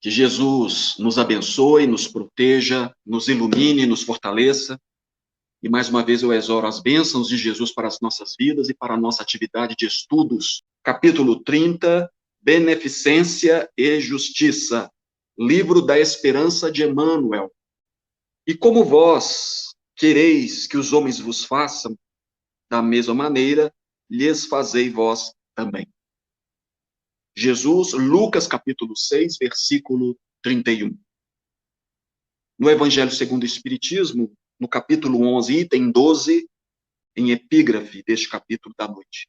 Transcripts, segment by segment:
Que Jesus nos abençoe, nos proteja, nos ilumine, nos fortaleça. E mais uma vez eu exoro as bênçãos de Jesus para as nossas vidas e para a nossa atividade de estudos. Capítulo 30, Beneficência e Justiça. Livro da Esperança de Emmanuel. E como vós quereis que os homens vos façam, da mesma maneira, lhes fazei vós também. Jesus, Lucas capítulo 6, versículo 31. No Evangelho segundo o Espiritismo, no capítulo 11, item 12, em epígrafe deste capítulo da noite.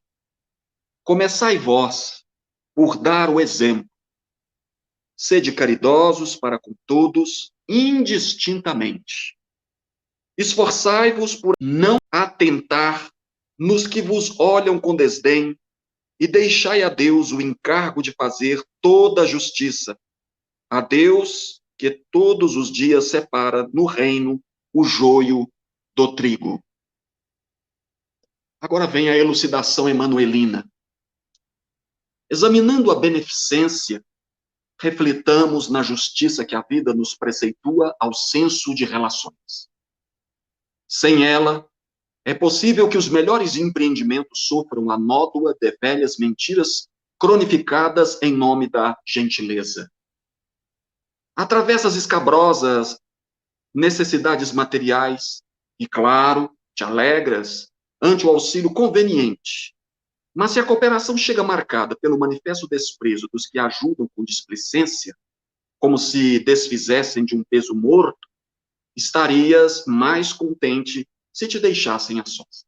Começai vós por dar o exemplo. Sede caridosos para com todos, indistintamente. Esforçai-vos por não atentar nos que vos olham com desdém e deixai a Deus o encargo de fazer toda a justiça. A Deus que todos os dias separa no reino o joio do trigo. Agora vem a elucidação emanuelina. Examinando a beneficência, reflitamos na justiça que a vida nos preceitua ao senso de relações. Sem ela, é possível que os melhores empreendimentos sofram a nódoa de velhas mentiras cronificadas em nome da gentileza. Através das escabrosas necessidades materiais, e claro, te alegras ante o auxílio conveniente. Mas se a cooperação chega marcada pelo manifesto desprezo dos que ajudam com displicência, como se desfizessem de um peso morto, estarias mais contente se te deixassem a sós.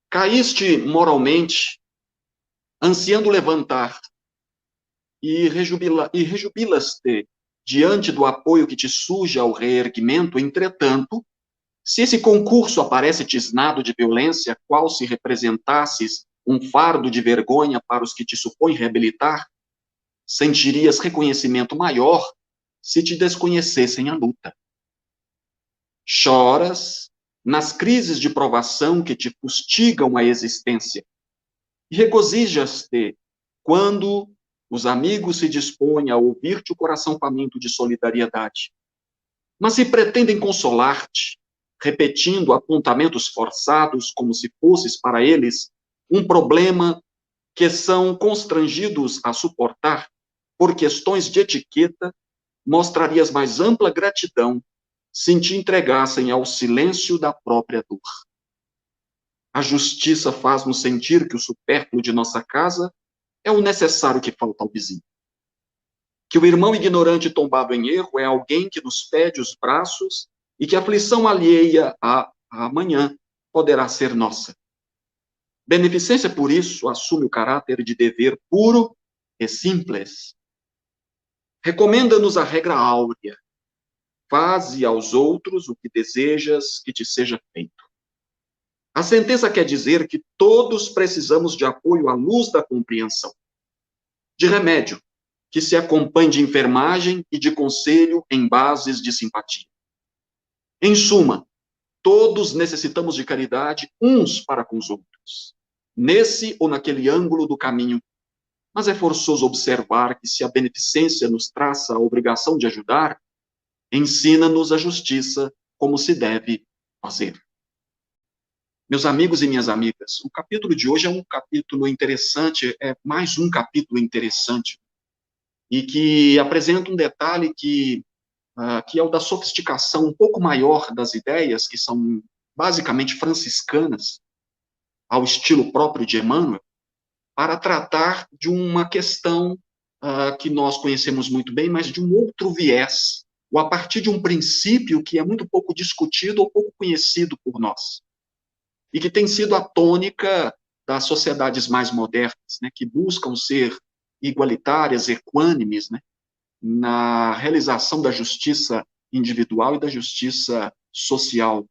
Caíste moralmente, ansiando levantar, e rejubilas-te diante do apoio que te surge ao reerguimento. Entretanto, se esse concurso aparece tisnado de violência, qual se representasses um fardo de vergonha para os que te supõem reabilitar, sentirias reconhecimento maior se te desconhecessem a luta. Choras nas crises de provação que te fustigam a existência, e regozijas-te quando os amigos se dispõem a ouvir-te o coração faminto de solidariedade. Mas se pretendem consolar-te, repetindo apontamentos forçados como se fosses para eles um problema que são constrangidos a suportar por questões de etiqueta, mostrarias mais ampla gratidão se te entregassem ao silêncio da própria dor. A justiça faz-nos sentir que o supérfluo de nossa casa é o necessário que falta ao vizinho. Que o irmão ignorante tombado em erro é alguém que nos pede os braços e que a aflição alheia a amanhã poderá ser nossa. Beneficência, por isso, assume o caráter de dever puro e simples. Recomenda-nos a regra áurea. Faze aos outros o que desejas que te seja feito. A sentença quer dizer que todos precisamos de apoio à luz da compreensão, de remédio, que se acompanhe de enfermagem e de conselho em bases de simpatia. Em suma, todos necessitamos de caridade uns para com os outros, nesse ou naquele ângulo do caminho, mas é forçoso observar que se a beneficência nos traça a obrigação de ajudar, ensina-nos a justiça como se deve fazer. Meus amigos e minhas amigas, o capítulo de hoje é um capítulo interessante, é mais um capítulo interessante, e que apresenta um detalhe que é o da sofisticação um pouco maior das ideias, que são basicamente franciscanas, ao estilo próprio de Emmanuel, para tratar de uma questão que nós conhecemos muito bem, mas de um outro viés, ou a partir de um princípio que é muito pouco discutido ou pouco conhecido por nós, e que tem sido a tônica das sociedades mais modernas, né, que buscam ser igualitárias, equânimes, né, na realização da justiça individual e da justiça social.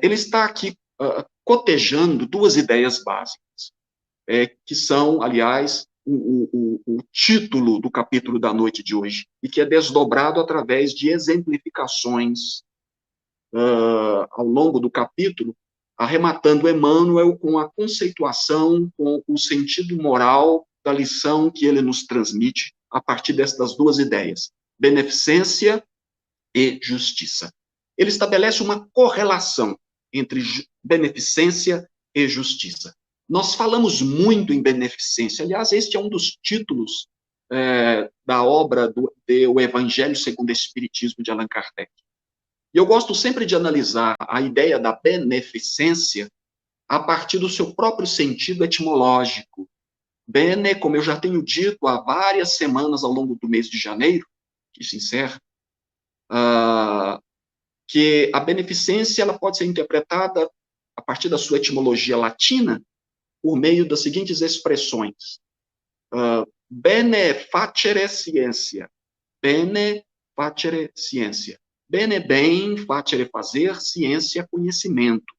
Ele está aqui cotejando duas ideias básicas, que são, aliás, o título do capítulo da noite de hoje, e que é desdobrado através de exemplificações ao longo do capítulo, arrematando Emmanuel com a conceituação, com o sentido moral da lição que ele nos transmite a partir destas duas ideias, beneficência e justiça. Ele estabelece uma correlação entre beneficência e justiça. Nós falamos muito em beneficência, aliás, este é um dos títulos da obra do Evangelho segundo o Espiritismo de Allan Kardec. E eu gosto sempre de analisar a ideia da beneficência a partir do seu próprio sentido etimológico. Bene, como eu já tenho dito há várias semanas ao longo do mês de janeiro, que se encerra, que a beneficência ela pode ser interpretada a partir da sua etimologia latina por meio das seguintes expressões. Bene facere scientia. Bene facere scientia. Bene, bem, facere, fazer, ciência, conhecimento.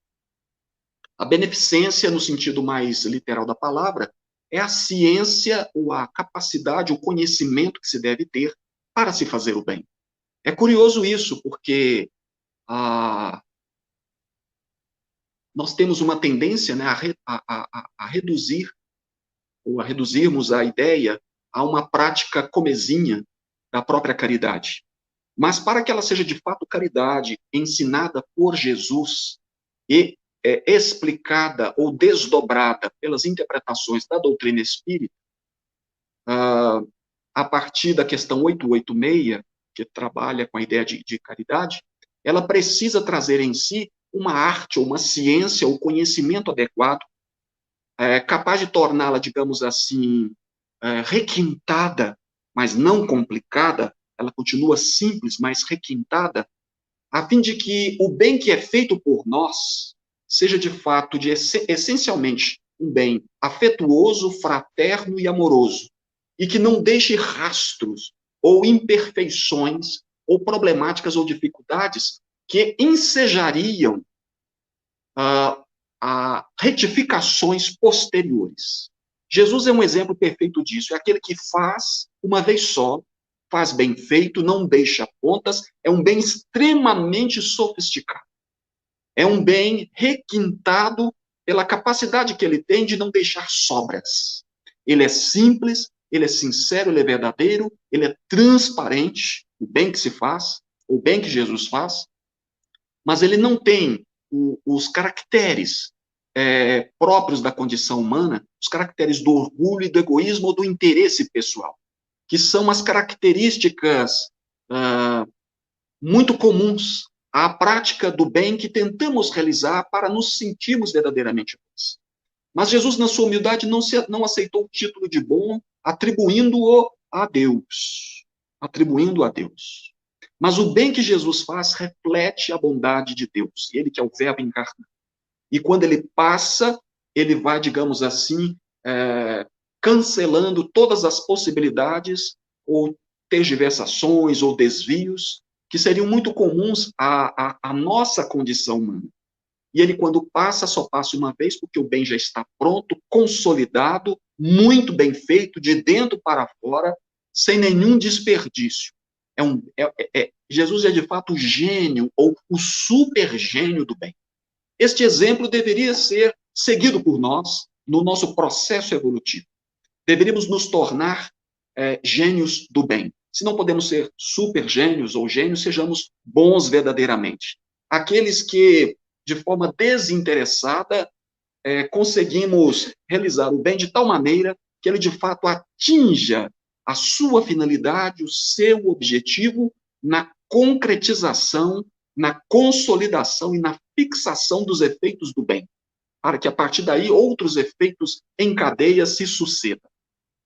A beneficência, no sentido mais literal da palavra, é a ciência ou a capacidade, o conhecimento que se deve ter para se fazer o bem. É curioso isso, porque nós temos uma tendência, né, a reduzir, ou a reduzirmos a ideia a uma prática comezinha da própria caridade. Mas para que ela seja de fato caridade, ensinada por Jesus e explicada ou desdobrada pelas interpretações da doutrina espírita, a partir da questão 886, que trabalha com a ideia de caridade, ela precisa trazer em si uma arte, ou uma ciência, ou conhecimento adequado, capaz de torná-la, digamos assim, requintada, mas não complicada, ela continua simples, mas requintada, a fim de que o bem que é feito por nós seja, de fato, essencialmente, um bem afetuoso, fraterno e amoroso, e que não deixe rastros, ou imperfeições, ou problemáticas ou dificuldades que ensejariam a retificações posteriores. Jesus é um exemplo perfeito disso, é aquele que faz uma vez só, faz bem feito, não deixa pontas, é um bem extremamente sofisticado. É um bem requintado pela capacidade que ele tem de não deixar sobras. Ele é simples, ele é sincero, ele é verdadeiro, ele é transparente, o bem que se faz, o bem que Jesus faz, mas ele não tem os caracteres próprios da condição humana, os caracteres do orgulho e do egoísmo ou do interesse pessoal, que são as características muito comuns à prática do bem que tentamos realizar para nos sentirmos verdadeiramente bons. Mas Jesus, na sua humildade, não aceitou o título de bom, atribuindo-o a Deus. Atribuindo a Deus. Mas o bem que Jesus faz reflete a bondade de Deus, ele que é o verbo encarnado. E quando ele passa, ele vai, digamos assim, cancelando todas as possibilidades ou tergiversações ou desvios que seriam muito comuns à nossa condição humana. E ele, quando passa, só passa uma vez, porque o bem já está pronto, consolidado, muito bem feito, de dentro para fora, sem nenhum desperdício. Jesus é, de fato, o gênio, ou o super gênio do bem. Este exemplo deveria ser seguido por nós no nosso processo evolutivo. Deveríamos nos tornar gênios do bem. Se não podemos ser super gênios ou gênios, sejamos bons verdadeiramente. Aqueles que, de forma desinteressada, conseguimos realizar o bem de tal maneira que ele, de fato, atinja a sua finalidade, o seu objetivo, na concretização, na consolidação e na fixação dos efeitos do bem, para que, a partir daí, outros efeitos em cadeia se sucedam.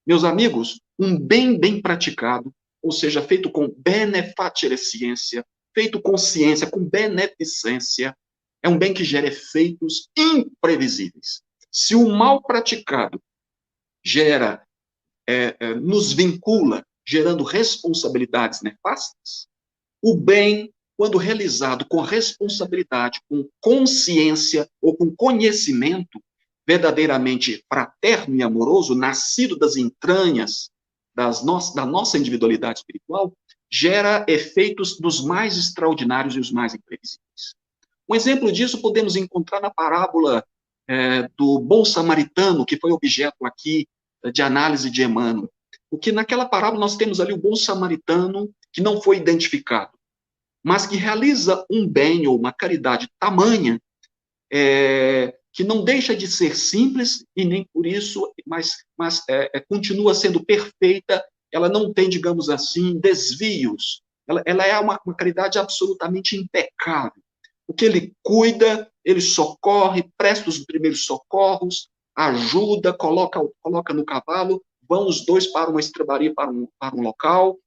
Meus amigos, um bem praticado, ou seja, feito com benefacere scientia, feito com ciência, com beneficência, é um bem que gera efeitos imprevisíveis. Se o mal praticado nos vincula, gerando responsabilidades nefastas, o bem, quando realizado com responsabilidade, com consciência ou com conhecimento verdadeiramente fraterno e amoroso, nascido das entranhas da nossa individualidade espiritual, gera efeitos dos mais extraordinários e os mais imprevisíveis. Um exemplo disso podemos encontrar na parábola do bom samaritano, que foi objeto aqui de análise de Emmanuel. Porque naquela parábola nós temos ali o bom samaritano, que não foi identificado, mas que realiza um bem ou uma caridade tamanha, que não deixa de ser simples e nem por isso, mas continua sendo perfeita. Ela não tem, digamos assim, desvios. Ela é uma caridade absolutamente impecável. Porque ele cuida, ele socorre, presta os primeiros socorros, ajuda, coloca no cavalo, vão os dois para uma estrebaria, para um local.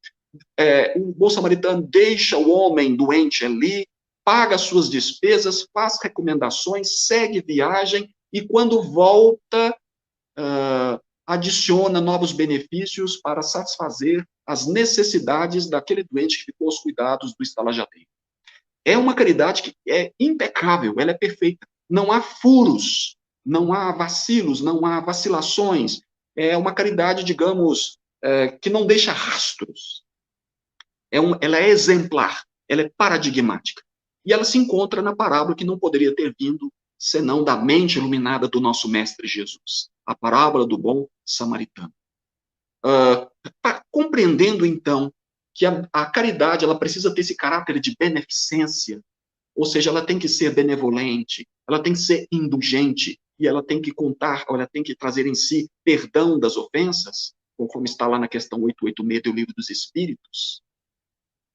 O bom samaritano deixa o homem doente ali, paga suas despesas, faz recomendações, segue viagem, e quando volta, adiciona novos benefícios para satisfazer as necessidades daquele doente que ficou aos cuidados do estalajadeiro. É uma caridade que é impecável, ela é perfeita. Não há furos, não há vacilos, não há vacilações. É uma caridade, digamos, que não deixa rastros. Ela é exemplar, ela é paradigmática. E ela se encontra na parábola que não poderia ter vindo senão da mente iluminada do nosso Mestre Jesus. A parábola do bom samaritano. Compreendendo, então, que a caridade ela precisa ter esse caráter de beneficência, ou seja, ela tem que ser benevolente, ela tem que ser indulgente, e ela tem que contar, ela tem que trazer em si perdão das ofensas, conforme está lá na questão 886 do Livro dos Espíritos.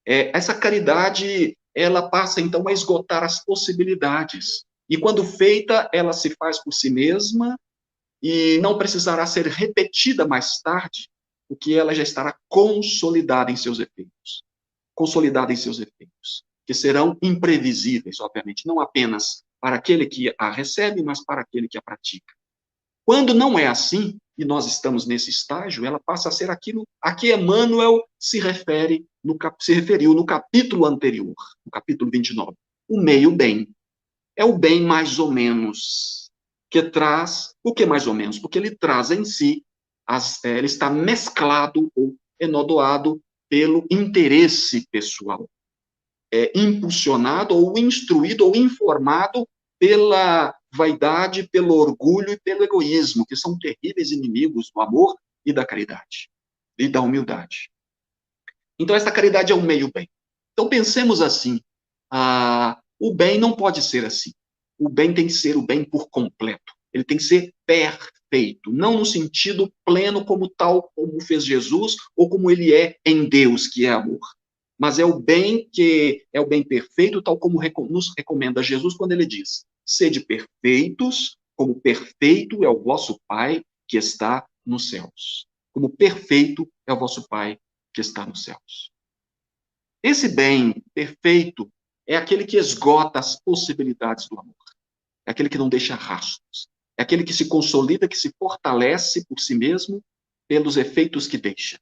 Essa caridade, ela passa, então, a esgotar as possibilidades. E, quando feita, ela se faz por si mesma e não precisará ser repetida mais tarde, porque ela já estará consolidada em seus efeitos. Consolidada em seus efeitos, que serão imprevisíveis, obviamente, não apenas para aquele que a recebe, mas para aquele que a pratica. Quando não é assim, e nós estamos nesse estágio, ela passa a ser aquilo a que Emmanuel se referiu no capítulo anterior, no capítulo 29. O meio-bem. É o bem mais ou menos, que traz, o que mais ou menos? Porque ele traz em si, ele está mesclado ou enodoado pelo interesse pessoal. Impulsionado ou instruído ou informado pela vaidade, pelo orgulho e pelo egoísmo, que são terríveis inimigos do amor e da caridade, e da humildade. Então, essa caridade é o meio-bem. Então, pensemos assim, o bem não pode ser assim. O bem tem que ser o bem por completo. Ele tem que ser perfeito, não no sentido pleno como tal, como fez Jesus, ou como ele é em Deus, que é amor. Mas é o bem que é o bem perfeito, tal como nos recomenda Jesus quando ele diz: sede perfeitos, como perfeito é o vosso Pai que está nos céus. Como perfeito é o vosso Pai que está nos céus. Esse bem perfeito é aquele que esgota as possibilidades do amor. É aquele que não deixa rastros. É aquele que se consolida, que se fortalece por si mesmo pelos efeitos que deixa.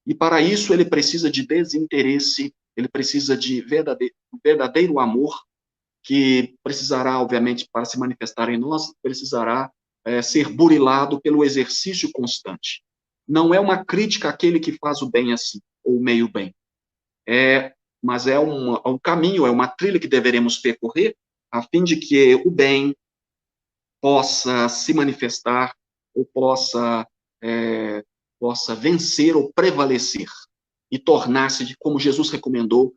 E para isso ele precisa de desinteresse, ele precisa de verdadeiro amor, que precisará, obviamente, para se manifestar em nós, precisará ser burilado pelo exercício constante. Não é uma crítica àquele que faz o bem assim, ou meio bem. Mas é um caminho, é uma trilha que deveremos percorrer, a fim de que o bem possa se manifestar, ou possa vencer ou prevalecer, e tornar-se, como Jesus recomendou,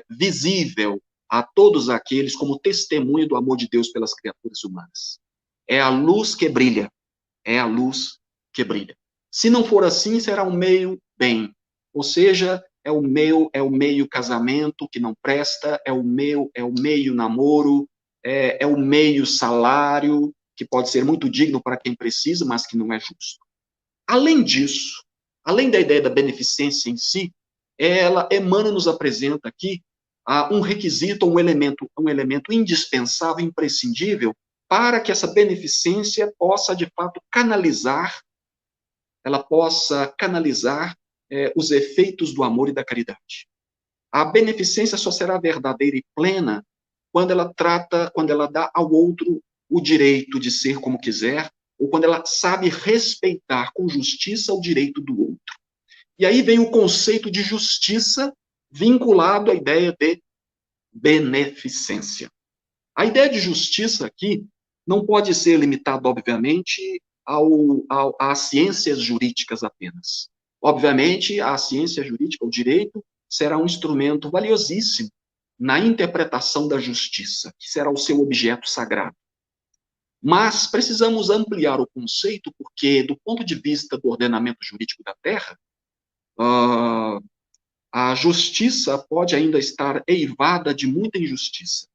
visível a todos aqueles como testemunho do amor de Deus pelas criaturas humanas. É a luz que brilha, é a luz que brilha. Se não for assim, será um meio bem, ou seja, é o meio casamento que não presta, é o meio namoro, é o meio salário, que pode ser muito digno para quem precisa, mas que não é justo. Além disso, além da ideia da beneficência em si, Emmanuel nos apresenta aqui um requisito, um elemento indispensável, imprescindível, para que essa beneficência possa, de fato, canalizar os efeitos do amor e da caridade. A beneficência só será verdadeira e plena quando ela dá ao outro o direito de ser como quiser, ou quando ela sabe respeitar com justiça o direito do outro. E aí vem o conceito de justiça vinculado à ideia de beneficência. A ideia de justiça aqui não pode ser limitada, obviamente, às ciências jurídicas apenas. Obviamente, a ciência jurídica, o direito, será um instrumento valiosíssimo na interpretação da justiça, que será o seu objeto sagrado. Mas precisamos ampliar o conceito, porque, do ponto de vista do ordenamento jurídico da Terra, a justiça pode ainda estar eivada de muita injustiça,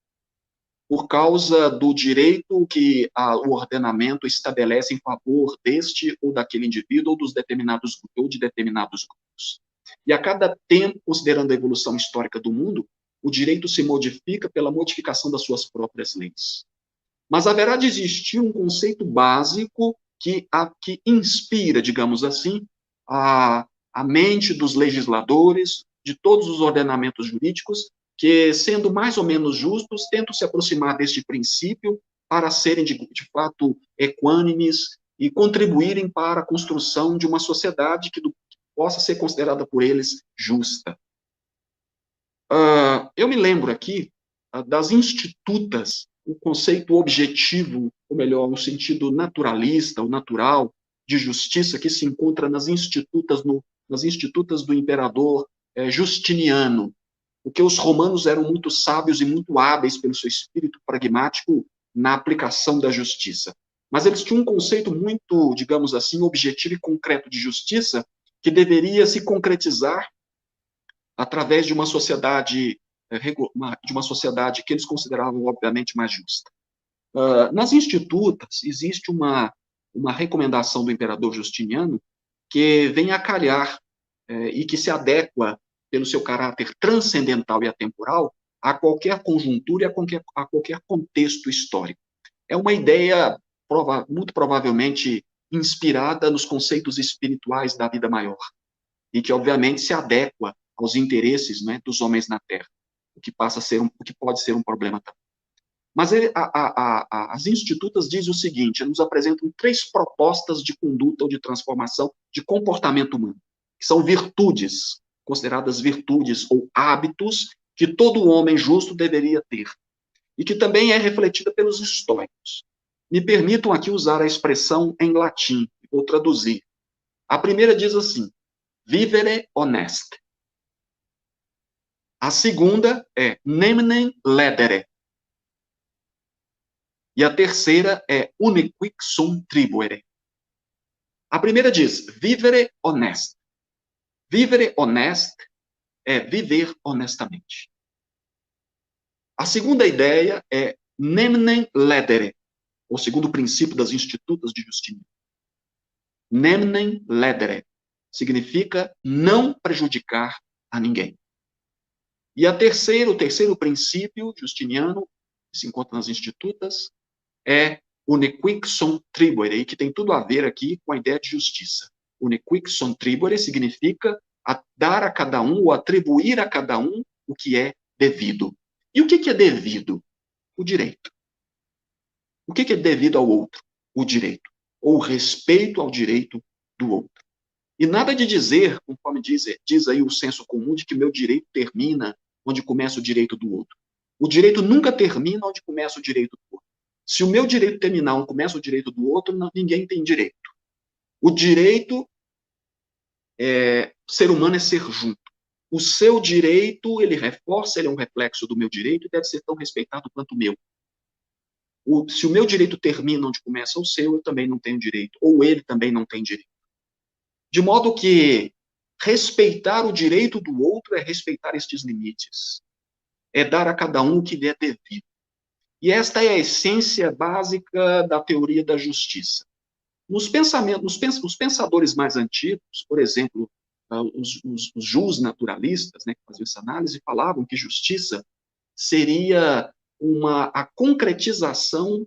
por causa do direito que o ordenamento estabelece em favor deste ou daquele indivíduo, ou de determinados grupos. E a cada tempo, considerando a evolução histórica do mundo, o direito se modifica pela modificação das suas próprias leis. Mas haverá de existir um conceito básico que inspira, digamos assim, a mente dos legisladores, de todos os ordenamentos jurídicos, que, sendo mais ou menos justos, tentam se aproximar deste princípio para serem, de fato, equânimes e contribuírem para a construção de uma sociedade que possa ser considerada por eles justa. Eu me lembro aqui das institutas, o conceito objetivo, ou melhor, no sentido naturalista, ou natural, de justiça, que se encontra nas institutas do imperador Justiniano, porque os romanos eram muito sábios e muito hábeis pelo seu espírito pragmático na aplicação da justiça. Mas eles tinham um conceito muito, digamos assim, objetivo e concreto de justiça, que deveria se concretizar através de uma sociedade que eles consideravam, obviamente, mais justa. Nas institutas, existe uma recomendação do imperador Justiniano que vem a calhar e que se adequa, pelo seu caráter transcendental e atemporal, a qualquer conjuntura e a qualquer contexto histórico. É uma ideia muito provavelmente inspirada nos conceitos espirituais da vida maior, e que, obviamente, se adequa aos interesses, né, dos homens na Terra, o que pode ser um problema também. Mas as institutas dizem o seguinte: nos apresentam 3 propostas de conduta ou de transformação de comportamento humano, que são virtudes, consideradas virtudes ou hábitos que todo homem justo deveria ter, e que também é refletida pelos estoicos. Me permitam aqui usar a expressão em latim, vou traduzir. A primeira diz assim: vivere honeste. A segunda é nemnen ledere. E a terceira é uniquic sum tribuere. A primeira diz vivere honeste. Vivere honeste é viver honestamente. A segunda ideia é nemnen ledere, o segundo princípio das institutas de Justiniano. Nemnen ledere significa não prejudicar a ninguém. E o terceiro princípio justiniano, que se encontra nas institutas, é uniquic sum tribuere, que tem tudo a ver aqui com a ideia de justiça. Uniquic sum tribuere significa dar a cada um, ou atribuir a cada um, o que é devido. E o que é devido? O direito. O que é devido ao outro? O direito. Ou o respeito ao direito do outro. E nada de dizer, conforme diz aí o senso comum, de que meu direito termina onde começa o direito do outro. O direito nunca termina onde começa o direito do outro. Se o meu direito terminar onde começa o direito do outro, ninguém tem direito. O direito, ser humano é ser junto. O seu direito, ele reforça, ele é um reflexo do meu direito e deve ser tão respeitado quanto o meu. Se o meu direito termina onde começa o seu, eu também não tenho direito. Ou ele também não tem direito. De modo que respeitar o direito do outro é respeitar estes limites. É dar a cada um o que lhe é devido. E esta é a essência básica da teoria da justiça. Os pensadores mais antigos, por exemplo, os justnaturalistas, né, que faziam essa análise, falavam que justiça seria a concretização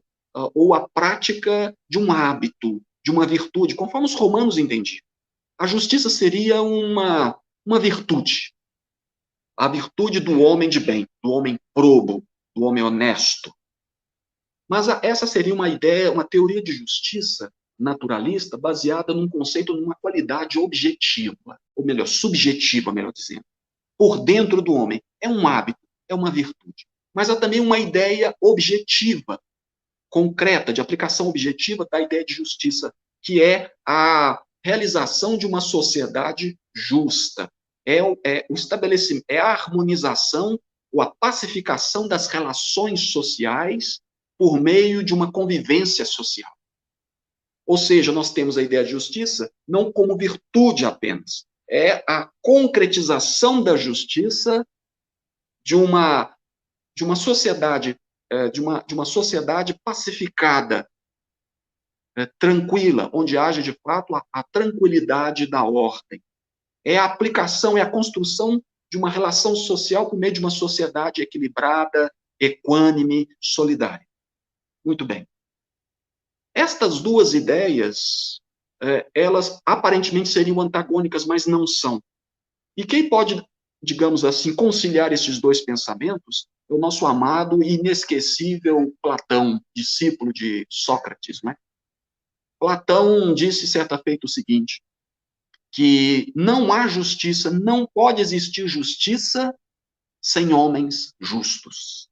ou a prática de um hábito, de uma virtude, conforme os romanos entendiam. A justiça seria uma virtude, a virtude do homem de bem, do homem probo, do homem honesto. Mas essa seria uma ideia, uma teoria de justiça naturalista baseada num conceito, numa qualidade objetiva, ou melhor, subjetiva, melhor dizendo, por dentro do homem. É um hábito, é uma virtude. Mas há também uma ideia objetiva, concreta, de aplicação objetiva da ideia de justiça que é a realização de uma sociedade justa, o estabelecimento, é a harmonização ou a pacificação das relações sociais por meio de uma convivência social. Ou seja, nós temos a ideia de justiça não como virtude apenas, é a concretização da justiça de uma sociedade, de uma sociedade pacificada, tranquila, onde haja de fato a tranquilidade da ordem. É a aplicação, é a construção de uma relação social por meio de uma sociedade equilibrada, equânime, solidária. Muito bem. Estas duas ideias, elas aparentemente seriam antagônicas, mas não são. E quem pode, digamos assim, conciliar esses dois pensamentos é o nosso amado e inesquecível Platão, discípulo de Sócrates, né? Platão disse certa feita o seguinte, que não há justiça, não pode existir justiça sem homens justos.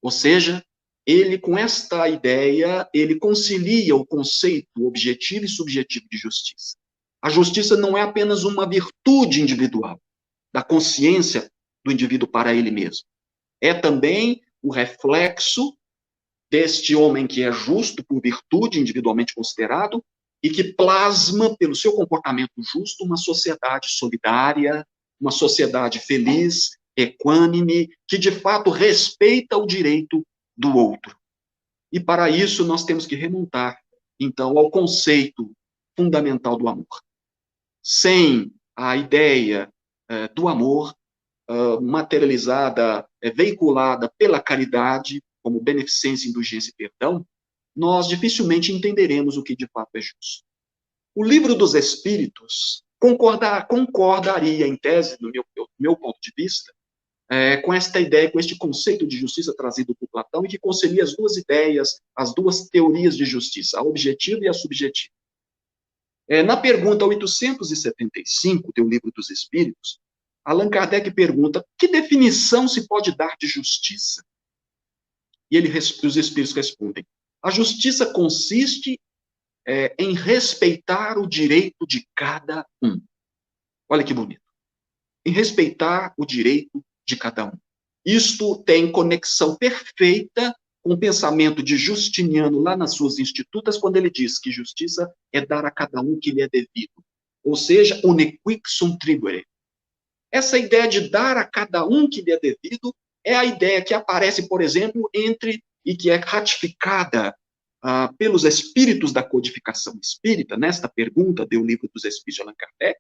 Ou seja, ele, com esta ideia, ele concilia o conceito objetivo e subjetivo de justiça. A justiça não é apenas uma virtude individual, da consciência do indivíduo para ele mesmo. É também o reflexo deste homem que é justo por virtude individualmente considerado e que plasma, pelo seu comportamento justo, uma sociedade solidária, uma sociedade feliz, equânime, que de fato respeita o direito do outro. E para isso nós temos que remontar, então, ao conceito fundamental do amor. Sem a ideia do amor materializada, veiculada pela caridade, como beneficência, indulgência e perdão, nós dificilmente entenderemos o que de fato é justo. O Livro dos Espíritos concordaria, em tese, do meu ponto de vista, com esta ideia, com este conceito de justiça trazido por Platão, e que concilia as duas ideias, as duas teorias de justiça, a objetiva e a subjetiva. Na pergunta 875 do Livro dos Espíritos, Allan Kardec pergunta: que definição se pode dar de justiça? E os Espíritos respondem: a justiça consiste em respeitar o direito de cada um. Olha que bonito. Em respeitar o direito de cada um. Isto tem conexão perfeita com o pensamento de Justiniano lá nas suas Institutas, quando ele diz que justiça é dar a cada um o que lhe é devido. Ou seja, unequic sunt tribuere. Essa ideia de dar a cada um que lhe é devido é a ideia que aparece, por exemplo, e que é ratificada pelos espíritos da codificação espírita, nesta pergunta do Livro dos Espíritos de Allan Kardec.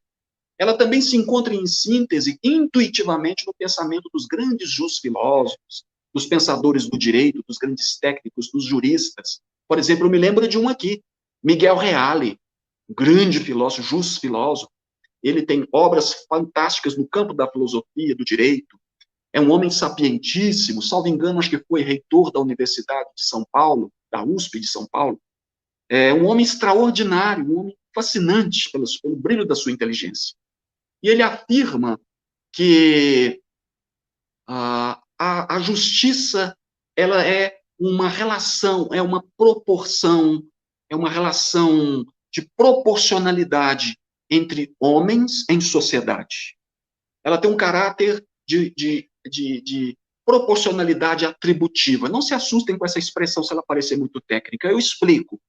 Ela também se encontra em síntese, intuitivamente, no pensamento dos grandes filósofos, dos pensadores do direito, dos grandes técnicos, dos juristas. Por exemplo, eu me lembro de um aqui, Miguel Reale, um grande filósofo, filósofo. Ele tem obras fantásticas no campo da filosofia, do direito. É um homem sapientíssimo, salvo engano, acho que foi reitor da Universidade de São Paulo, da USP de São Paulo. É um homem extraordinário, um homem fascinante pelo brilho da sua inteligência. E ele afirma que a justiça, ela é uma relação, é uma proporção, é uma relação de proporcionalidade entre homens em sociedade. Ela tem um caráter de proporcionalidade atributiva. Não se assustem com essa expressão se ela parecer muito técnica. Eu explico.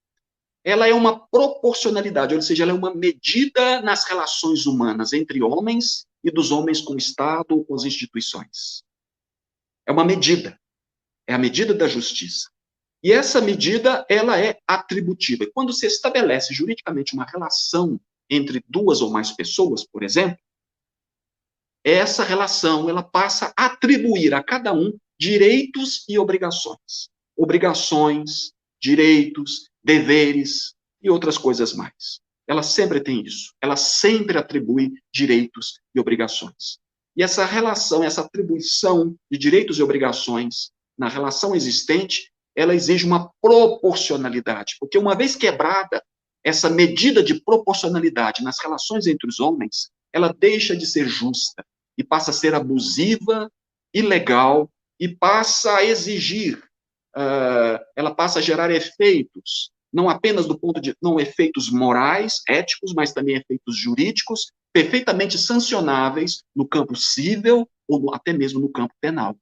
Ela é uma proporcionalidade, ou seja, ela é uma medida nas relações humanas entre homens e dos homens com o Estado ou com as instituições. É uma medida. É a medida da justiça. E essa medida, ela é atributiva. E quando se estabelece juridicamente uma relação entre duas ou mais pessoas, por exemplo, essa relação, ela passa a atribuir a cada um direitos e obrigações. Obrigações, direitos, deveres e outras coisas mais. Ela sempre tem isso. Ela sempre atribui direitos e obrigações. E essa relação, essa atribuição de direitos e obrigações na relação existente, ela exige uma proporcionalidade. Porque uma vez quebrada essa medida de proporcionalidade nas relações entre os homens, ela deixa de ser justa e passa a ser abusiva, ilegal, e passa a exigir, ela passa a gerar efeitos não apenas do ponto de não efeitos morais, éticos, mas também efeitos jurídicos, perfeitamente sancionáveis no campo civil ou até mesmo no campo penal.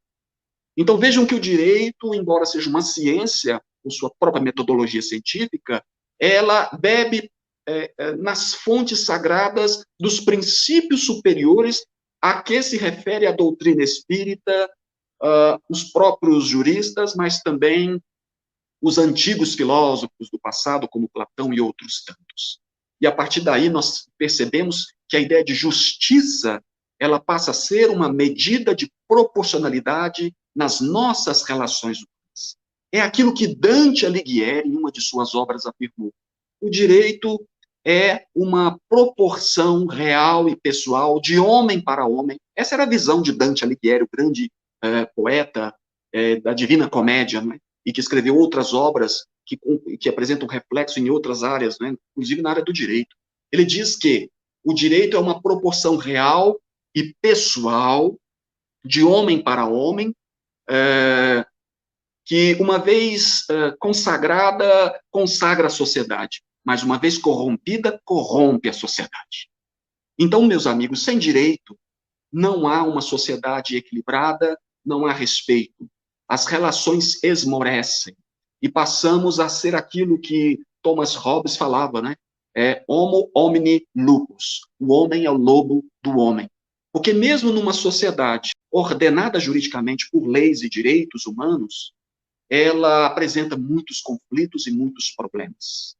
Então vejam que o direito, embora seja uma ciência, com sua própria metodologia científica, ela bebe nas fontes sagradas dos princípios superiores a que se refere a doutrina espírita, os próprios juristas, mas também os antigos filósofos do passado, como Platão e outros tantos. E a partir daí nós percebemos que a ideia de justiça, ela passa a ser uma medida de proporcionalidade nas nossas relações humanas. É aquilo que Dante Alighieri, em uma de suas obras, afirmou. O direito é uma proporção real e pessoal de homem para homem. Essa era a visão de Dante Alighieri, o grande poeta da Divina Comédia, não é? E que escreveu outras obras que apresentam reflexo em outras áreas, né, inclusive na área do direito. Ele diz que o direito é uma proporção real e pessoal, de homem para homem, que uma vez consagrada, consagra a sociedade, mas uma vez corrompida, corrompe a sociedade. Então, meus amigos, sem direito, não há uma sociedade equilibrada, não há respeito. As relações esmorecem e passamos a ser aquilo que Thomas Hobbes falava, né? Homo homini lupus. O homem é o lobo do homem. Porque mesmo numa sociedade ordenada juridicamente por leis e direitos humanos, ela apresenta muitos conflitos e muitos problemas.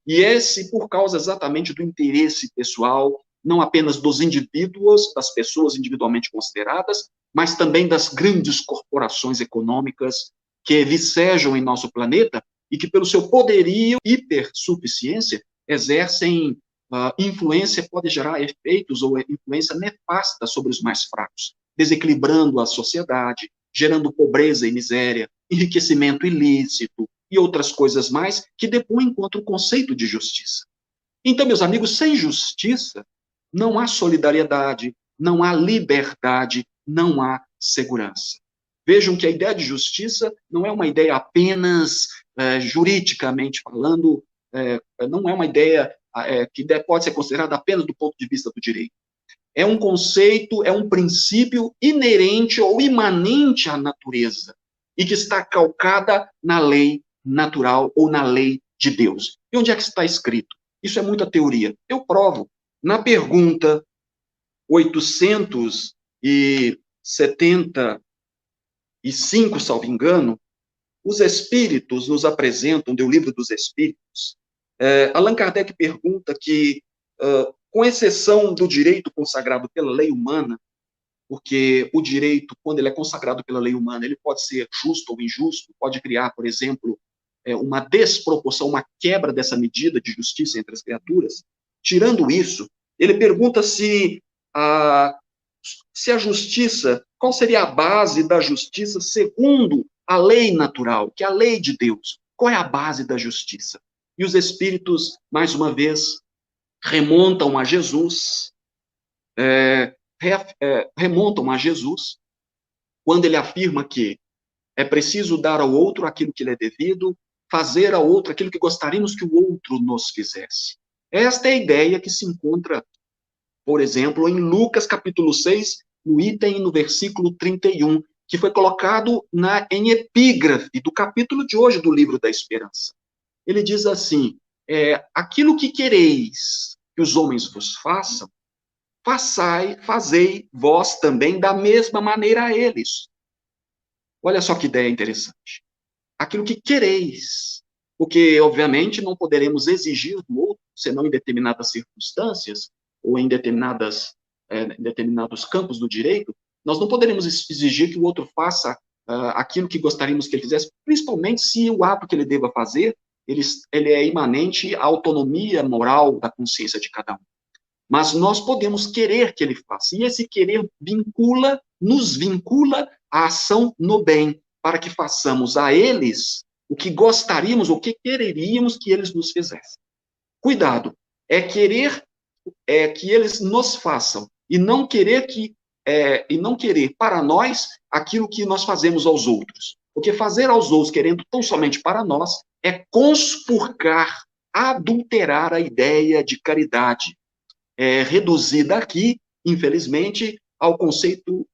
E esse por causa exatamente do interesse pessoal, não apenas dos indivíduos, das pessoas individualmente consideradas, mas também das grandes corporações econômicas que vicejam em nosso planeta e que, pelo seu poderio e hipersuficiência, exercem influência, pode gerar efeitos ou influência nefasta sobre os mais fracos, desequilibrando a sociedade, gerando pobreza e miséria, enriquecimento ilícito e outras coisas mais que depõem contra o conceito de justiça. Então, meus amigos, sem justiça, não há solidariedade, não há liberdade, não há segurança. Vejam que a ideia de justiça não é uma ideia apenas juridicamente falando, não é uma ideia que pode ser considerada apenas do ponto de vista do direito. É um conceito, é um princípio inerente ou imanente à natureza e que está calcada na lei natural ou na lei de Deus. E onde é que está escrito? Isso é muita teoria. Eu provo. Na pergunta 875, salvo engano, os Espíritos nos apresentam, do Livro dos Espíritos, Allan Kardec pergunta que, com exceção do direito consagrado pela lei humana, porque o direito, quando ele é consagrado pela lei humana, ele pode ser justo ou injusto, pode criar, por exemplo, uma desproporção, uma quebra dessa medida de justiça entre as criaturas. Tirando isso, ele pergunta se a justiça, qual seria a base da justiça segundo a lei natural, que é a lei de Deus? Qual é a base da justiça? E os Espíritos, mais uma vez, remontam a Jesus, quando ele afirma que é preciso dar ao outro aquilo que lhe é devido, fazer ao outro aquilo que gostaríamos que o outro nos fizesse. Esta é a ideia que se encontra, por exemplo, em Lucas capítulo 6, no versículo 31, que foi colocado em epígrafe do capítulo de hoje do Livro da Esperança. Ele diz assim, aquilo que quereis que os homens vos façam, fazei vós também da mesma maneira a eles. Olha só que ideia interessante. Aquilo que quereis, porque, obviamente, não poderemos exigir do outro, senão em determinadas circunstâncias, ou em determinados campos do direito, nós não poderemos exigir que o outro faça aquilo que gostaríamos que ele fizesse, principalmente se o ato que ele deva fazer, ele é imanente à autonomia moral da consciência de cada um. Mas nós podemos querer que ele faça, e esse querer nos vincula à ação no bem, para que façamos a eles o que gostaríamos, ou o que quereríamos que eles nos fizessem. Cuidado, é querer que eles nos façam, e não querer para nós aquilo que nós fazemos aos outros. Porque fazer aos outros querendo tão somente para nós é conspurcar, adulterar a ideia de caridade, reduzida aqui, infelizmente, ao conceito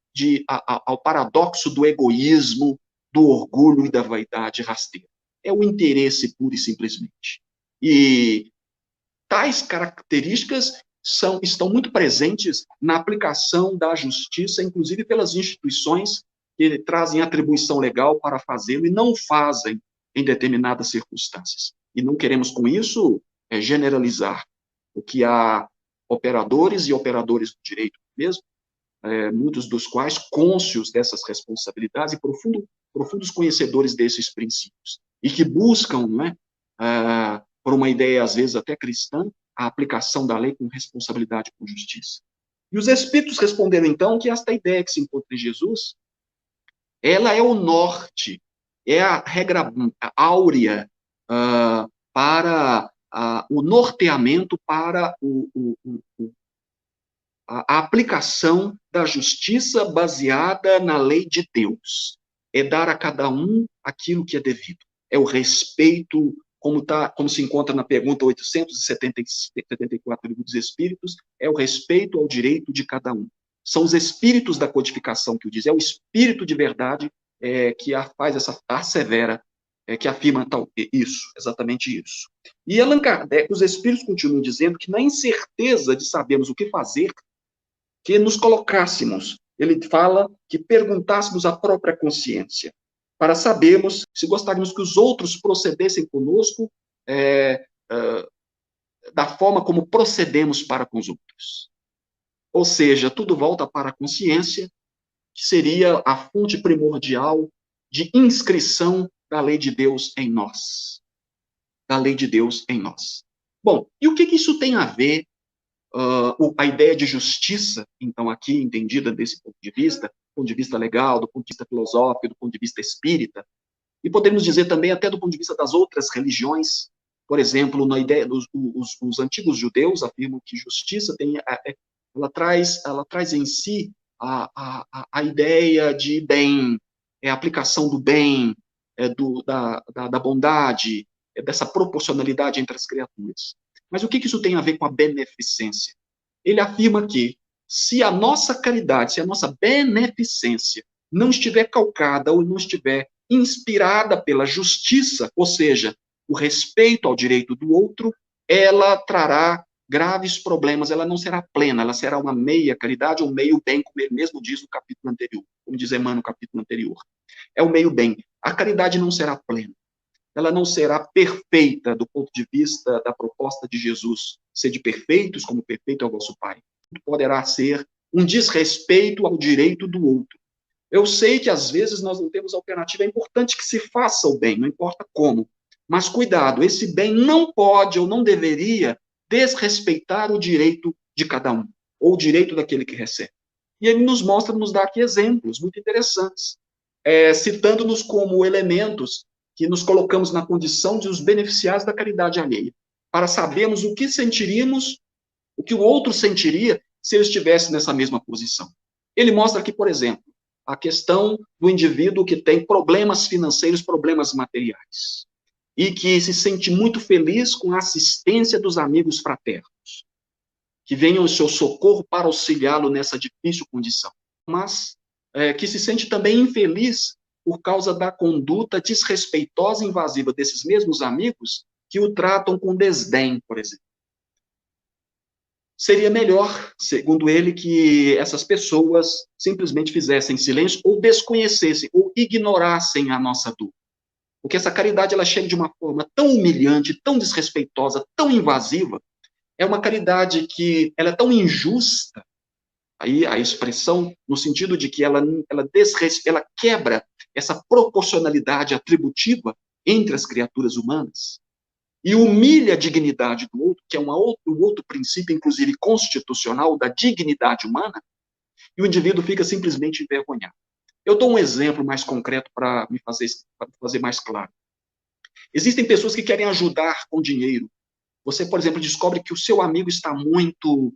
ao paradoxo do egoísmo, do orgulho e da vaidade rasteira. É o interesse puro e simplesmente. E tais características estão muito presentes na aplicação da justiça, inclusive pelas instituições que trazem atribuição legal para fazê-lo e não fazem em determinadas circunstâncias. E não queremos, com isso, generalizar. O que há operadores e operadores do direito mesmo, muitos dos quais cônscios dessas responsabilidades e profundos conhecedores desses princípios, e que buscam, não é, por uma ideia, às vezes, até cristã, a aplicação da lei com responsabilidade e com justiça. E os Espíritos responderam, então, que esta ideia que se encontra em Jesus, ela é o norte, é a regra áurea para o norteamento para a aplicação da justiça baseada na lei de Deus. É dar a cada um aquilo que é devido. É o respeito, como se encontra na pergunta 874 dos Espíritos, é o respeito ao direito de cada um. São os espíritos da codificação que o diz, é o espírito de verdade que faz essa assevera, que afirma isso, exatamente isso. E Allan Kardec, os espíritos continuam dizendo que na incerteza de sabermos o que fazer, que nos colocássemos, ele fala que perguntássemos à própria consciência, para sabermos se gostaríamos que os outros procedessem conosco da forma como procedemos para com os outros. Ou seja, tudo volta para a consciência, que seria a fonte primordial de inscrição da lei de Deus em nós. Da lei de Deus em nós. Bom, e o que isso tem a ver, a ideia de justiça, então, aqui entendida desse ponto de vista legal, do ponto de vista filosófico, do ponto de vista espírita, e podemos dizer também até do ponto de vista das outras religiões. Por exemplo, na ideia os antigos judeus afirmam que justiça ela traz em si a ideia de bem, a aplicação do bem, da bondade, dessa proporcionalidade entre as criaturas. Mas o que isso tem a ver com a beneficência? Ele afirma que se a nossa caridade, se a nossa beneficência não estiver calcada ou não estiver inspirada pela justiça, ou seja, o respeito ao direito do outro, ela trará graves problemas, ela não será plena, ela será uma meia caridade ou meio bem, como ele mesmo diz no capítulo anterior, como diz Emmanuel no capítulo anterior. É o meio bem. A caridade não será plena, ela não será perfeita do ponto de vista da proposta de Jesus, sede perfeitos como perfeito é o vosso Pai. Poderá ser um desrespeito ao direito do outro. Eu sei que às vezes nós não temos alternativa, é importante que se faça o bem, não importa como. Mas cuidado, esse bem não pode ou não deveria desrespeitar o direito de cada um, ou o direito daquele que recebe. E ele nos dá aqui exemplos muito interessantes, citando-nos como elementos que nos colocamos na condição de os beneficiários da caridade alheia, para sabermos o que sentiríamos, o que o outro sentiria se ele estivesse nessa mesma posição. Ele mostra aqui, por exemplo, a questão do indivíduo que tem problemas financeiros, problemas materiais, e que se sente muito feliz com a assistência dos amigos fraternos, que venham ao seu socorro para auxiliá-lo nessa difícil condição, mas que se sente também infeliz por causa da conduta desrespeitosa e invasiva desses mesmos amigos que o tratam com desdém, por exemplo. Seria melhor, segundo ele, que essas pessoas simplesmente fizessem silêncio ou desconhecessem ou ignorassem a nossa dor. Porque essa caridade, ela chega de uma forma tão humilhante, tão desrespeitosa, tão invasiva, é uma caridade que ela é tão injusta, aí a expressão no sentido de que ela quebra essa proporcionalidade atributiva entre as criaturas humanas e humilha a dignidade do outro, que é um outro princípio, inclusive constitucional, da dignidade humana, e o indivíduo fica simplesmente envergonhado. Eu dou um exemplo mais concreto para me fazer mais claro. Existem pessoas que querem ajudar com dinheiro. Você, por exemplo, descobre que o seu amigo está muito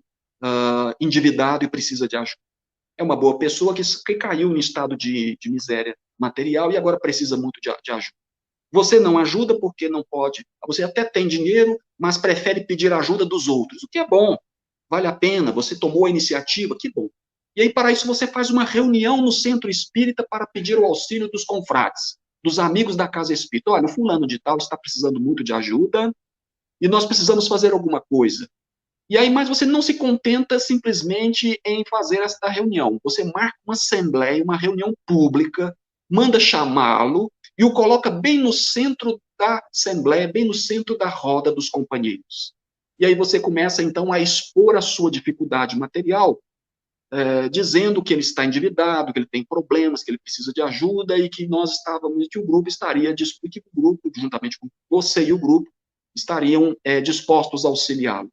endividado e precisa de ajuda. É uma boa pessoa que caiu em estado de miséria material e agora precisa muito de ajuda. Você não ajuda porque não pode. Você até tem dinheiro, mas prefere pedir ajuda dos outros, o que é bom. Vale a pena, você tomou a iniciativa, que bom. E aí, para isso, você faz uma reunião no centro espírita para pedir o auxílio dos confrades, dos amigos da casa espírita. Olha, o fulano de tal está precisando muito de ajuda e nós precisamos fazer alguma coisa. E aí, mas você não se contenta simplesmente em fazer esta reunião. Você marca uma assembleia, uma reunião pública, manda chamá-lo e o coloca bem no centro da assembleia, bem no centro da roda dos companheiros. E aí você começa, então, a expor a sua dificuldade material, dizendo que ele está endividado, que ele tem problemas, que ele precisa de ajuda e que nós estávamos, que o grupo estaria, que o grupo, juntamente com você e o grupo, estariam dispostos a auxiliá-lo.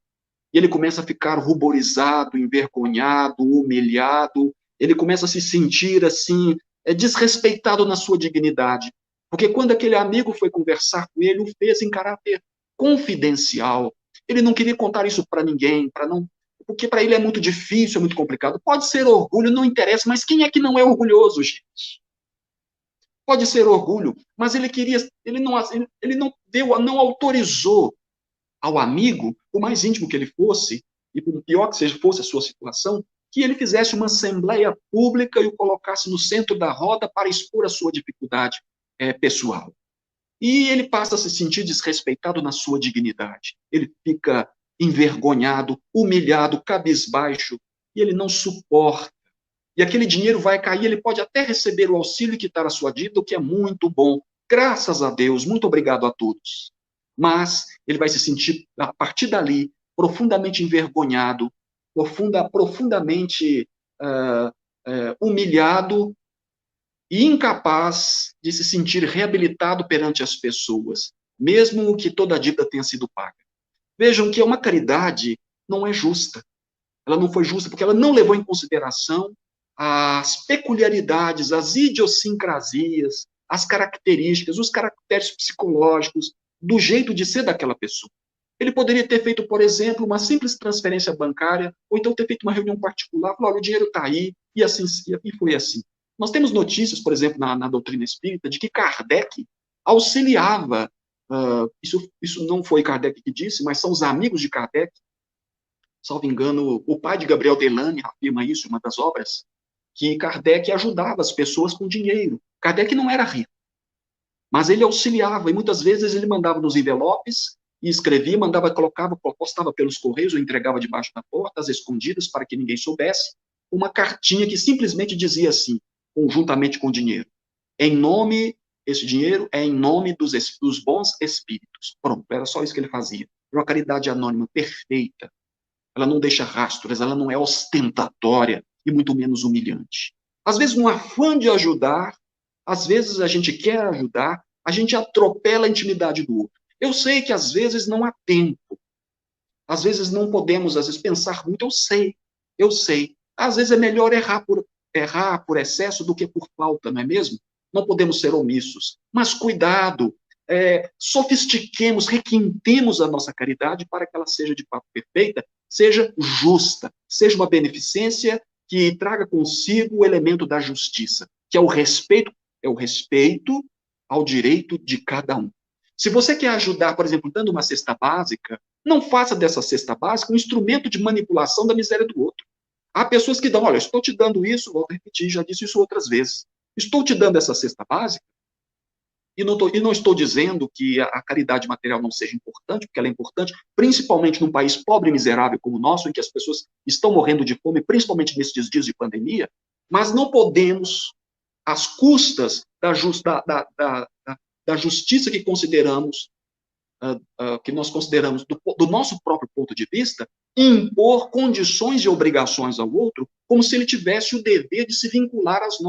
E ele começa a ficar ruborizado, envergonhado, humilhado, ele começa a se sentir, assim, desrespeitado na sua dignidade. Porque quando aquele amigo foi conversar com ele, o fez em caráter confidencial. Ele não queria contar isso para ninguém, porque para ele é muito difícil, é muito complicado. Pode ser orgulho, não interessa, mas quem é que não é orgulhoso, gente? Pode ser orgulho, mas ele não deu, não autorizou ao amigo, por mais íntimo que ele fosse, e por pior que seja, fosse a sua situação, que ele fizesse uma assembleia pública e o colocasse no centro da roda para expor a sua dificuldade pessoal. E ele passa a se sentir desrespeitado na sua dignidade. Ele fica envergonhado, humilhado, cabisbaixo, e ele não suporta. E aquele dinheiro vai cair, ele pode até receber o auxílio e quitar a sua dívida, o que é muito bom. Graças a Deus, muito obrigado a todos. Mas ele vai se sentir, a partir dali, profundamente envergonhado, profundamente humilhado e incapaz de se sentir reabilitado perante as pessoas, mesmo que toda a dívida tenha sido paga. Vejam que uma caridade não é justa. Ela não foi justa porque ela não levou em consideração as peculiaridades, as idiosincrasias, as características, os caracteres psicológicos do jeito de ser daquela pessoa. Ele poderia ter feito, por exemplo, uma simples transferência bancária, ou então ter feito uma reunião particular, falar, olha, o dinheiro está aí, e assim, e foi assim. Nós temos notícias, por exemplo, na doutrina espírita, de que Kardec auxiliava, isso não foi Kardec que disse, mas são os amigos de Kardec, salvo engano, o pai de Gabriel Delane afirma isso em uma das obras, que Kardec ajudava as pessoas com dinheiro. Kardec não era rico, mas ele auxiliava, e muitas vezes ele mandava nos envelopes, e escrevia, mandava, colocava, postava pelos correios, ou entregava debaixo da porta, às escondidas, para que ninguém soubesse, uma cartinha que simplesmente dizia assim, conjuntamente com o dinheiro, esse dinheiro é em nome dos bons espíritos. Pronto, era só isso que ele fazia. Uma caridade anônima perfeita. Ela não deixa rastros, ela não é ostentatória e muito menos humilhante. Às vezes, no afã de ajudar, às vezes a gente quer ajudar, a gente atropela a intimidade do outro. Eu sei que às vezes não há tempo, às vezes não podemos, às vezes, pensar muito, eu sei. Às vezes é melhor errar por excesso do que por falta, não é mesmo? Não podemos ser omissos. Mas cuidado, sofistiquemos, requintemos a nossa caridade para que ela seja de fato perfeita, seja justa, seja uma beneficência que traga consigo o elemento da justiça, que é o respeito ao direito de cada um. Se você quer ajudar, por exemplo, dando uma cesta básica, não faça dessa cesta básica um instrumento de manipulação da miséria do outro. Há pessoas que dão, olha, estou te dando isso, vou repetir, já disse isso outras vezes, estou te dando essa cesta básica, e não estou dizendo que a caridade material não seja importante, porque ela é importante, principalmente num país pobre e miserável como o nosso, em que as pessoas estão morrendo de fome, principalmente nesses dias de pandemia, mas não podemos, às custas da justiça que consideramos, que nós consideramos do nosso próprio ponto de vista, impor condições e obrigações ao outro, como se ele tivesse o dever de se vincular aos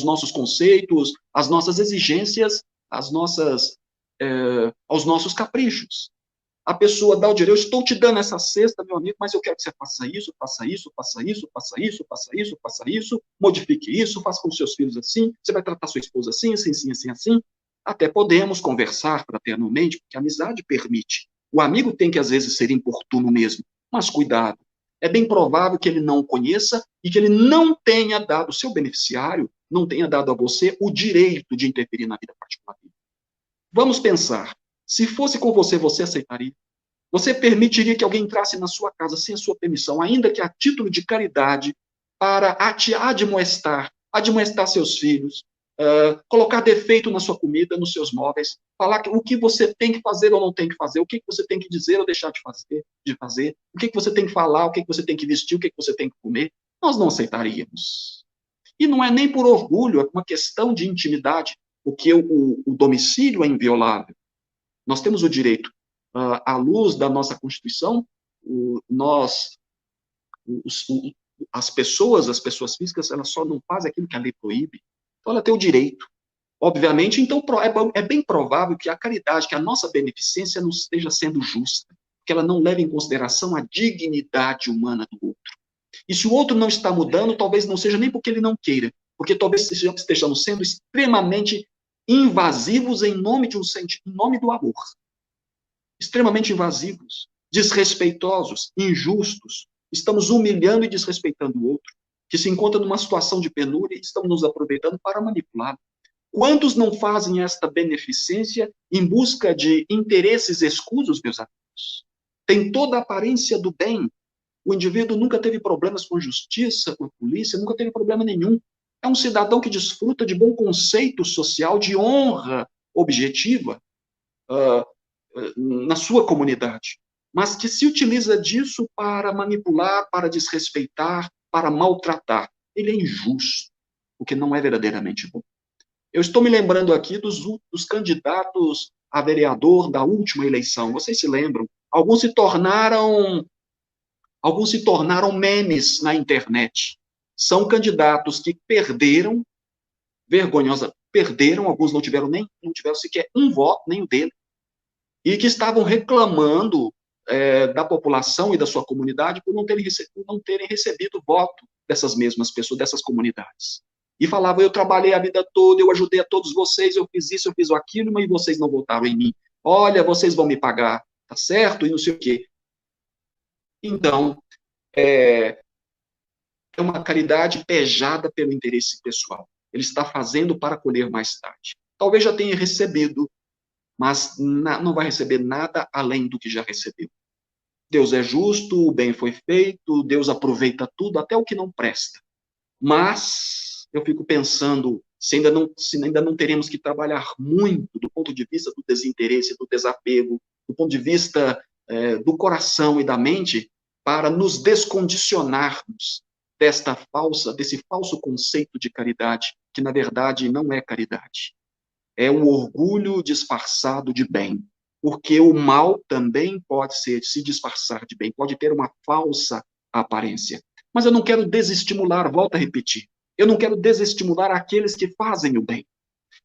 nossos conceitos, às nossas exigências, aos nossos caprichos. A pessoa dá o direito, eu estou te dando essa cesta, meu amigo, mas eu quero que você faça isso, faça isso, faça isso, faça isso, faça isso, faça isso, modifique isso, faça com seus filhos assim, você vai tratar sua esposa assim, assim, assim, assim, assim. Até podemos conversar fraternalmente, porque a amizade permite. O amigo tem que, às vezes, ser importuno mesmo, mas cuidado. É bem provável que ele não o conheça e que ele não tenha dado, seu beneficiário, não tenha dado a você o direito de interferir na vida particular dele. Vamos pensar. Se fosse com você, você aceitaria? Você permitiria que alguém entrasse na sua casa sem a sua permissão, ainda que a título de caridade, para te admoestar seus filhos, colocar defeito na sua comida, nos seus móveis, falar o que você tem que fazer ou não tem que fazer, o que você tem que dizer ou deixar de fazer, o que você tem que falar, o que você tem que vestir, o que você tem que comer? Nós não aceitaríamos. E não é nem por orgulho, é uma questão de intimidade, porque o domicílio é inviolável. Nós temos o direito, à luz da nossa Constituição, as pessoas físicas, elas só não fazem aquilo que a lei proíbe. Então, ela tem o direito. Obviamente, então, é bem provável que a caridade, que a nossa beneficência não esteja sendo justa, que ela não leve em consideração a dignidade humana do outro. E se o outro não está mudando, talvez não seja nem porque ele não queira, porque talvez estejamos sendo extremamente invasivos em nome do amor. Extremamente invasivos, desrespeitosos, injustos. Estamos humilhando e desrespeitando o outro, que se encontra numa situação de penúria e estamos nos aproveitando para manipulá-lo. Quantos não fazem esta beneficência em busca de interesses escusos, meus amigos? Tem toda a aparência do bem. O indivíduo nunca teve problemas com justiça, com a polícia, nunca teve problema nenhum. É um cidadão que desfruta de bom conceito social, de honra objetiva na sua comunidade, mas que se utiliza disso para manipular, para desrespeitar, para maltratar. Ele é injusto, o que não é verdadeiramente bom. Eu estou me lembrando aqui dos candidatos a vereador da última eleição. Vocês se lembram? Alguns se tornaram memes na internet. São candidatos que perderam, alguns não tiveram sequer um voto, nem o dele, e que estavam reclamando da população e da sua comunidade por não terem recebido voto dessas mesmas pessoas, dessas comunidades. E falavam, eu trabalhei a vida toda, eu ajudei a todos vocês, eu fiz isso, eu fiz aquilo, mas vocês não votaram em mim. Olha, vocês vão me pagar, tá certo? E não sei o quê. Então, é uma caridade pejada pelo interesse pessoal. Ele está fazendo para colher mais tarde. Talvez já tenha recebido, mas não vai receber nada além do que já recebeu. Deus é justo, o bem foi feito, Deus aproveita tudo, até o que não presta. Mas eu fico pensando se ainda não teremos que trabalhar muito do ponto de vista do desinteresse, do desapego, do ponto de vista do coração e da mente, para nos descondicionarmos desse falso conceito de caridade, que na verdade não é caridade. É um orgulho disfarçado de bem, porque o mal também pode se disfarçar de bem, pode ter uma falsa aparência. Mas eu não quero desestimular, volto a repetir, eu não quero desestimular aqueles que fazem o bem,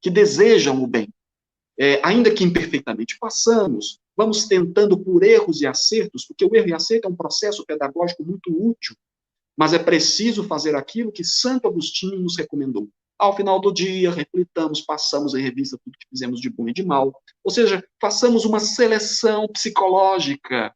que desejam o bem, ainda que imperfeitamente façamos, vamos tentando por erros e acertos, porque o erro e acerto é um processo pedagógico muito útil, mas é preciso fazer aquilo que Santo Agostinho nos recomendou. Ao final do dia, reflitamos, passamos em revista tudo que fizemos de bom e de mal. Ou seja, façamos uma seleção psicológica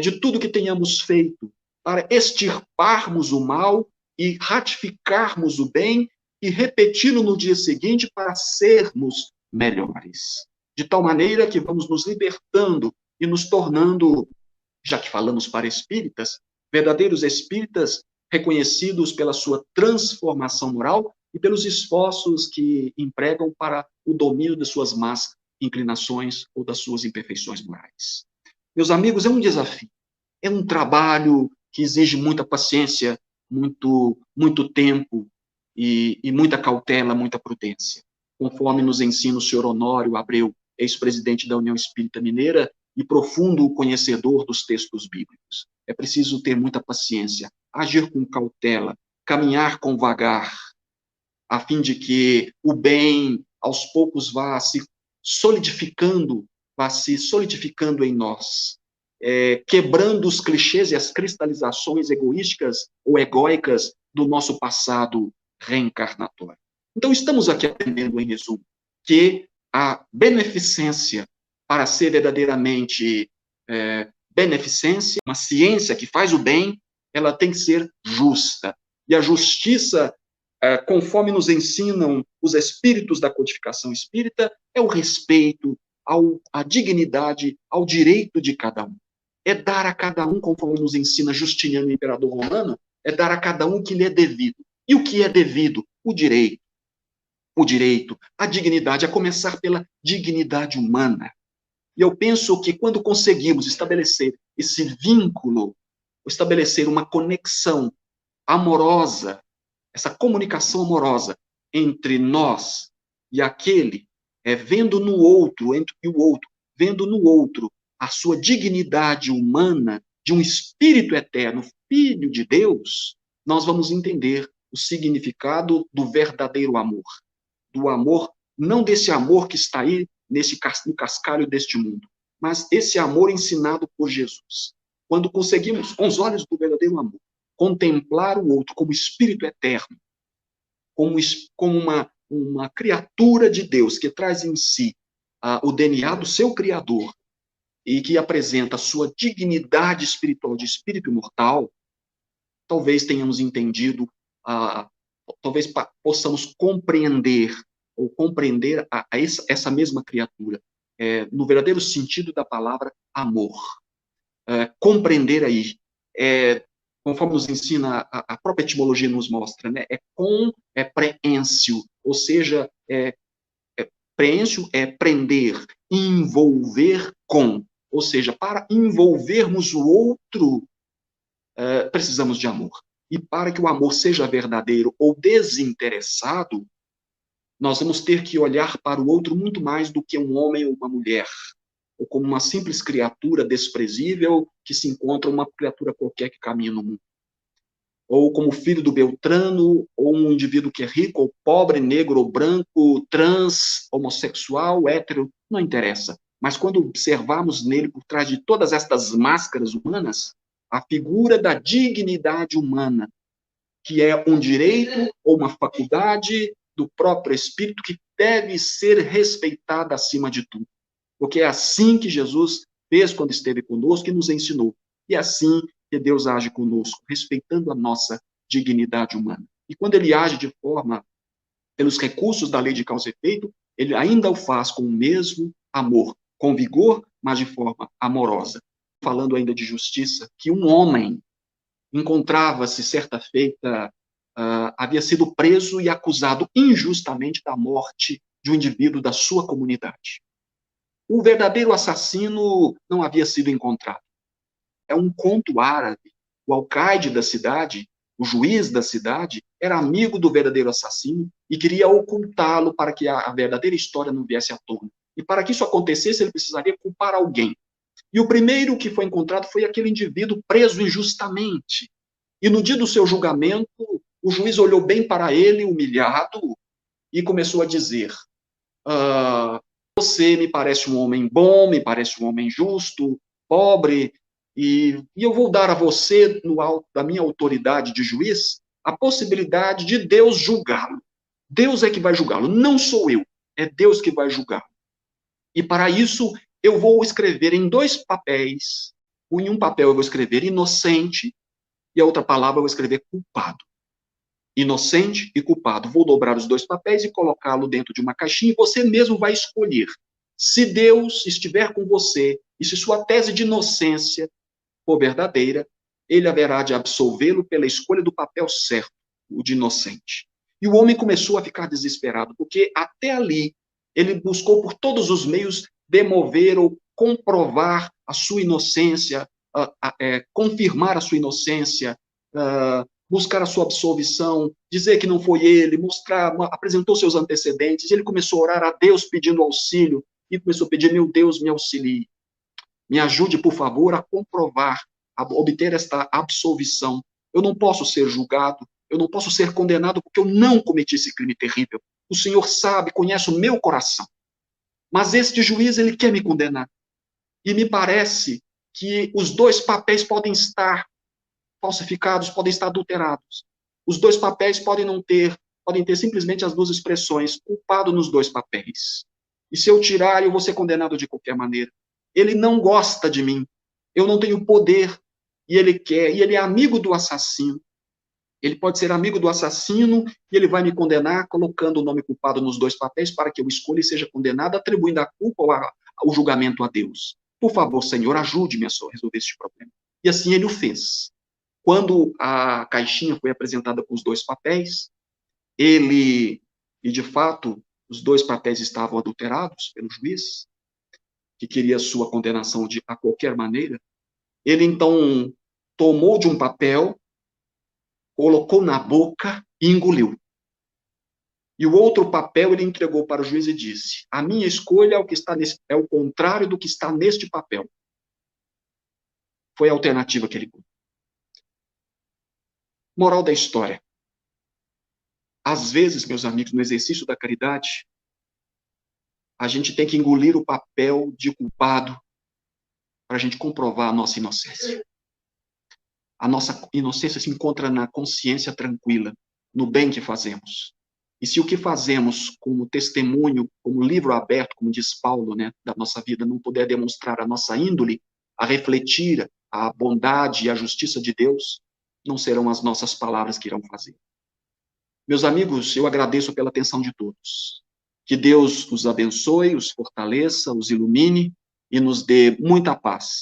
de tudo que tenhamos feito, para extirparmos o mal e ratificarmos o bem e repeti-lo no dia seguinte para sermos melhores. De tal maneira que vamos nos libertando e nos tornando, já que falamos para espíritas, verdadeiros espíritas reconhecidos pela sua transformação moral e pelos esforços que empregam para o domínio de suas más inclinações ou das suas imperfeições morais. Meus amigos, é um desafio, é um trabalho que exige muita paciência, muito tempo e muita cautela, muita prudência, conforme nos ensina o senhor Honório Abreu, ex-presidente da União Espírita Mineira e profundo conhecedor dos textos bíblicos. É preciso ter muita paciência, agir com cautela, caminhar com vagar, a fim de que o bem, aos poucos, vá se solidificando em nós, quebrando os clichês e as cristalizações egoísticas ou egóicas do nosso passado reencarnatório. Então, estamos aqui aprendendo, em resumo, que a beneficência, para ser verdadeiramente beneficência, uma ciência que faz o bem, ela tem que ser justa. E a justiça conforme nos ensinam os espíritos da codificação espírita, é o respeito à dignidade, ao direito de cada um. É dar a cada um, conforme nos ensina Justiniano, imperador romano, é dar a cada um o que lhe é devido. E o que é devido? O direito. O direito, a dignidade, a começar pela dignidade humana. E eu penso que quando conseguimos estabelecer esse vínculo, estabelecer uma conexão amorosa, essa comunicação amorosa entre nós e aquele, vendo no outro, entre o outro, vendo no outro a sua dignidade humana de um espírito eterno, filho de Deus, nós vamos entender o significado do verdadeiro amor. Do amor, não desse amor que está aí no cascalho deste mundo, mas esse amor ensinado por Jesus. Quando conseguimos, com os olhos do verdadeiro amor, contemplar o outro como espírito eterno, como uma criatura de Deus que traz em si o DNA do seu Criador e que apresenta a sua dignidade espiritual de espírito imortal, talvez tenhamos entendido, talvez possamos compreender essa mesma criatura, no verdadeiro sentido da palavra amor. Compreender aí, conforme nos ensina a própria etimologia nos mostra, né? Preêncio, ou seja, preêncio é prender, envolver com, ou seja, para envolvermos o outro, precisamos de amor. E para que o amor seja verdadeiro ou desinteressado, nós vamos ter que olhar para o outro muito mais do que um homem ou uma mulher, ou como uma simples criatura desprezível que se encontra uma criatura qualquer que caminha no mundo. Ou como filho do Beltrano, ou um indivíduo que é rico, ou pobre, negro, ou branco, trans, homossexual, hétero, não interessa. Mas quando observarmos nele, por trás de todas estas máscaras humanas, a figura da dignidade humana, que é um direito ou uma faculdade do próprio Espírito que deve ser respeitada acima de tudo. Porque é assim que Jesus fez quando esteve conosco e nos ensinou. E é assim que Deus age conosco, respeitando a nossa dignidade humana. E quando ele age de forma, pelos recursos da lei de causa e efeito, ele ainda o faz com o mesmo amor, com vigor, mas de forma amorosa. Falando ainda de justiça, que um homem encontrava-se certa feita, havia sido preso e acusado injustamente da morte de um indivíduo da sua comunidade. O verdadeiro assassino não havia sido encontrado. É um conto árabe. O alcaide da cidade, o juiz da cidade, era amigo do verdadeiro assassino e queria ocultá-lo para que a verdadeira história não viesse à tona. E para que isso acontecesse, ele precisaria culpar alguém. E o primeiro que foi encontrado foi aquele indivíduo preso injustamente. E no dia do seu julgamento, o juiz olhou bem para ele, humilhado, e começou a dizer: você me parece um homem bom, me parece um homem justo, pobre, e eu vou dar a você, no alto da minha autoridade de juiz, a possibilidade de Deus julgá-lo. Deus é que vai julgá-lo, não sou eu, é Deus que vai julgá-lo. E para isso, eu vou escrever em 2 papéis. Em um papel eu vou escrever inocente, e a outra palavra eu vou escrever culpado. Inocente e culpado. Vou dobrar os 2 papéis e colocá-lo dentro de uma caixinha, e você mesmo vai escolher. Se Deus estiver com você, e se sua tese de inocência for verdadeira, ele haverá de absolvê-lo pela escolha do papel certo, o de inocente. E o homem começou a ficar desesperado, porque até ali ele buscou por todos os meios demover ou comprovar a sua inocência, confirmar a sua inocência, buscar a sua absolvição, dizer que não foi ele, apresentou seus antecedentes, e ele começou a orar a Deus pedindo auxílio, e começou a pedir: meu Deus, me auxilie, me ajude, por favor, a comprovar, a obter esta absolvição. Eu não posso ser julgado, eu não posso ser condenado porque eu não cometi esse crime terrível. O Senhor sabe, conhece o meu coração. Mas este juiz, ele quer me condenar. E me parece que os 2 papéis podem estar falsificados, podem estar adulterados. Os 2 papéis podem ter simplesmente as 2 expressões, culpado nos 2 papéis. E se eu tirar, eu vou ser condenado de qualquer maneira. Ele não gosta de mim, eu não tenho poder, e ele quer, e ele é amigo do assassino. Ele pode ser amigo do assassino e ele vai me condenar colocando o nome culpado nos dois papéis para que eu escolha e seja condenado, atribuindo a culpa ou o julgamento a Deus. Por favor, Senhor, ajude-me a resolver este problema. E assim ele o fez. Quando a caixinha foi apresentada com os dois papéis, e de fato, os dois papéis estavam adulterados pelo juiz, que queria sua condenação a qualquer maneira, ele então tomou de um papel, colocou na boca e engoliu. E o outro papel ele entregou para o juiz e disse: a minha escolha é o contrário do que está neste papel. Foi a alternativa que ele deu. Moral da história. Às vezes, meus amigos, no exercício da caridade, a gente tem que engolir o papel de culpado para a gente comprovar a nossa inocência. A nossa inocência se encontra na consciência tranquila, no bem que fazemos. E se o que fazemos como testemunho, como livro aberto, como diz Paulo, né, da nossa vida, não puder demonstrar a nossa índole, a refletir a bondade e a justiça de Deus, não serão as nossas palavras que irão fazer. Meus amigos, eu agradeço pela atenção de todos. Que Deus os abençoe, os fortaleça, os ilumine e nos dê muita paz.